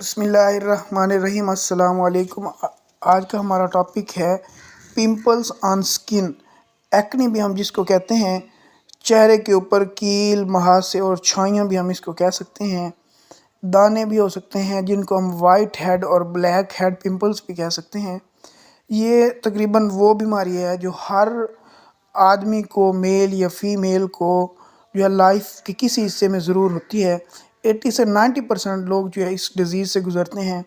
बिस्मिल्लाहिर्रहमानिर्रहीम अस्सलाम वालेकुम। आज का हमारा टॉपिक है पिंपल्स ऑन स्किन। एक्ने भी हम जिसको कहते हैं, चेहरे के ऊपर कील, मुहासे और छाइयाँ भी हम इसको कह सकते हैं। दाने भी हो सकते हैं जिनको हम वाइट हेड और ब्लैक हेड पिंपल्स भी कह सकते हैं। ये तकरीबन वो बीमारी है जो हर आदमी को, मेल या फीमेल को, जो है लाइफ के किसी हिस्से में ज़रूर होती है। 80 से 90% लोग जो है इस डिज़ीज़ से गुज़रते हैं।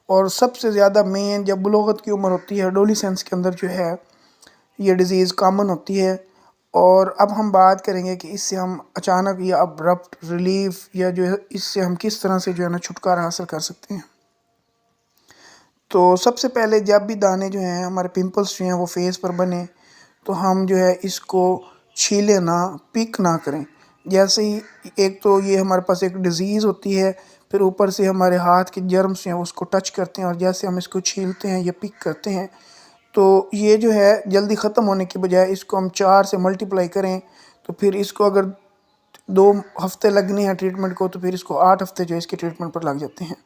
और सबसे ज़्यादा मेन जब बुलूगत की उम्र होती है, एडोलेसेंस के अंदर जो है ये डिज़ीज़ कॉमन होती है। और अब हम बात करेंगे कि इससे हम अचानक या अब्रप्ट रिलीफ या जो है इससे हम किस तरह से जो है ना छुटकारा हासिल कर सकते हैं। तो सबसे पहले जब भी दाने जो हैं, हमारे पिंपल्स जो हैं वो फेस पर बने, तो हम जो है इसको छीलें ना, पिक ना करें। जैसे ही एक तो ये हमारे पास एक डिज़ीज़ होती है, फिर ऊपर से हमारे हाथ के जर्म्स हैं उसको टच करते हैं, और जैसे हम इसको छीलते हैं या पिक करते हैं तो ये जो है जल्दी ख़त्म होने की बजाय इसको हम 4 से मल्टीप्लाई करें, तो फिर इसको अगर 2 हफ़्ते लगने हैं ट्रीटमेंट को, तो फिर इसको 8 हफ़्ते जो है इसके ट्रीटमेंट पर लग जाते हैं।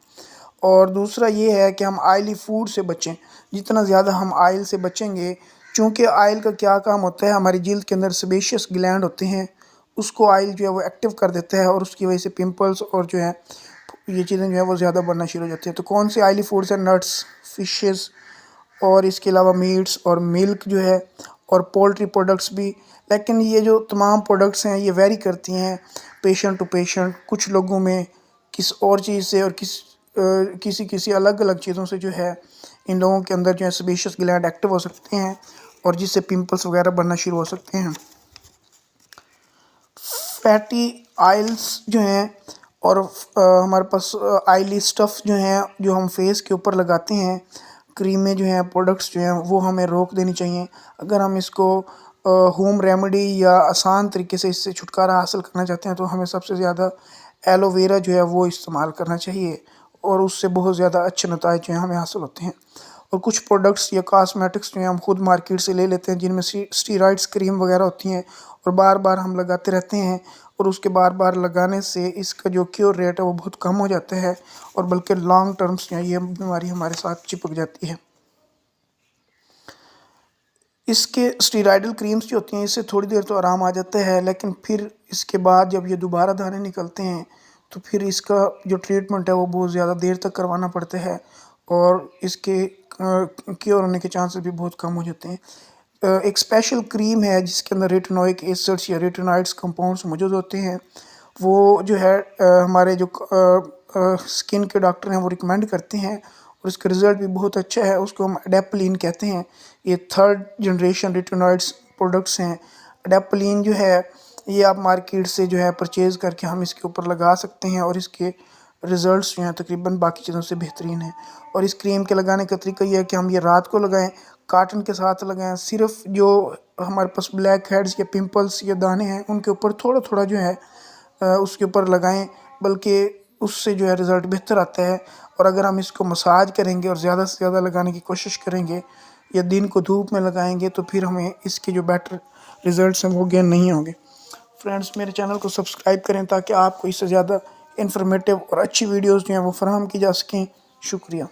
और दूसरा ये है कि हम ऑयली फूड से बचें। जितना ज़्यादा हम ऑयल से बचेंगे, चूँकि ऑयल का क्या काम होता है, हमारी जिल्द के अंदर सेबेशियस ग्लैंड होते हैं, उसको ऑयल जो है वो एक्टिव कर देता है, और उसकी वजह से पिंपल्स और जो है ये चीज़ें जो है वो ज़्यादा बढ़ना शुरू हो जाती हैं। तो कौन से ऑयली फूड्स हैं? नट्स, फिशेस, और इसके अलावा मीट्स और मिल्क जो है, और पोल्ट्री प्रोडक्ट्स भी। लेकिन ये जो तमाम प्रोडक्ट्स हैं ये वेरी करती हैं पेशेंट टू पेशेंट। कुछ लोगों में किस और चीज़ से और किसी किसी अलग अलग चीज़ों से जो है इन लोगों के अंदर जो है सेबेशियस ग्लैंड एक्टिव हो सकते हैं, और जिससे पिंपल्स वगैरह बनना शुरू हो सकते हैं। फैटी ऑयल्स जो हैं, और हमारे पास ऑयली स्टफ़ जो हैं जो हम फेस के ऊपर लगाते हैं, क्रीमें जो हैं, प्रोडक्ट्स जो हैं, वो हमें रोक देनी चाहिए। अगर हम इसको होम रेमेडी या आसान तरीके से इससे छुटकारा हासिल करना चाहते हैं, तो हमें सबसे ज़्यादा एलोवेरा जो है वो इस्तेमाल करना चाहिए, और उससे बहुत ज़्यादा अच्छे नताइज जो हैं हमें हासिल होते हैं। और कुछ प्रोडक्ट्स या कॉस्मेटिक्स जो हैं हम खुद मार्केट से ले लेते हैं, जिनमें स्टीरॉइड्स क्रीम वगैरह होती हैं, और बार बार हम लगाते रहते हैं, और उसके बार बार लगाने से इसका जो क्योर रेट है वो बहुत कम हो जाता है, और बल्कि लॉन्ग टर्म्स जो है ये बीमारी हमारे साथ चिपक जाती है। इसके स्टीरॉयडल क्रीम्स जो होती हैं, इससे थोड़ी देर तो आराम आ जाता है, लेकिन फिर इसके बाद जब ये दोबारा दाने निकलते हैं, तो फिर इसका जो ट्रीटमेंट है वो बहुत ज़्यादा देर तक करवाना पड़ता है, और इसके क्योर होने के चांसेस भी बहुत कम हो जाते हैं। एक स्पेशल क्रीम है जिसके अंदर रेटिनोइक एसिड्स या रेटिनॉइड्स कंपाउंड्स मौजूद होते हैं। वो जो है हमारे जो स्किन के डॉक्टर हैं वो रिकमेंड करते हैं, और इसका रिज़ल्ट भी बहुत अच्छा है। उसको हम एडेप्लिन कहते हैं। ये 3rd जनरेशन रेटिनॉइड्स प्रोडक्ट्स हैं। एडेप्लिन जो है ये आप मार्केट से जो है परचेज़ करके हम इसके ऊपर लगा सकते हैं, और इसके रिज़ल्ट्स जो हैं तकरीबन बाकी चीज़ों से बेहतरीन हैं। और इस क्रीम के लगाने का तरीका ये है कि हम ये रात को लगाएं, कॉटन के साथ लगाएं। सिर्फ जो हमारे पास ब्लैक हेड्स या पिंपल्स या दाने हैं उनके ऊपर थोड़ा थोड़ा जो है उसके ऊपर लगाएं, बल्कि उससे जो है रिज़ल्ट बेहतर आता है। और अगर हम इसको मसाज करेंगे और ज़्यादा से ज़्यादा लगाने की कोशिश करेंगे, या दिन को धूप में लगाएंगे, तो फिर हमें इसके जो बेटर रिज़ल्ट्स हैं वो गेन नहीं होंगे। फ्रेंड्स, मेरे चैनल को सब्सक्राइब करें ताकि आपको इससे ज़्यादा इन्फॉर्मेटिव और अच्छी वीडियोज़ जो हैं वो फ़राहम की जा सकें। शुक्रिया।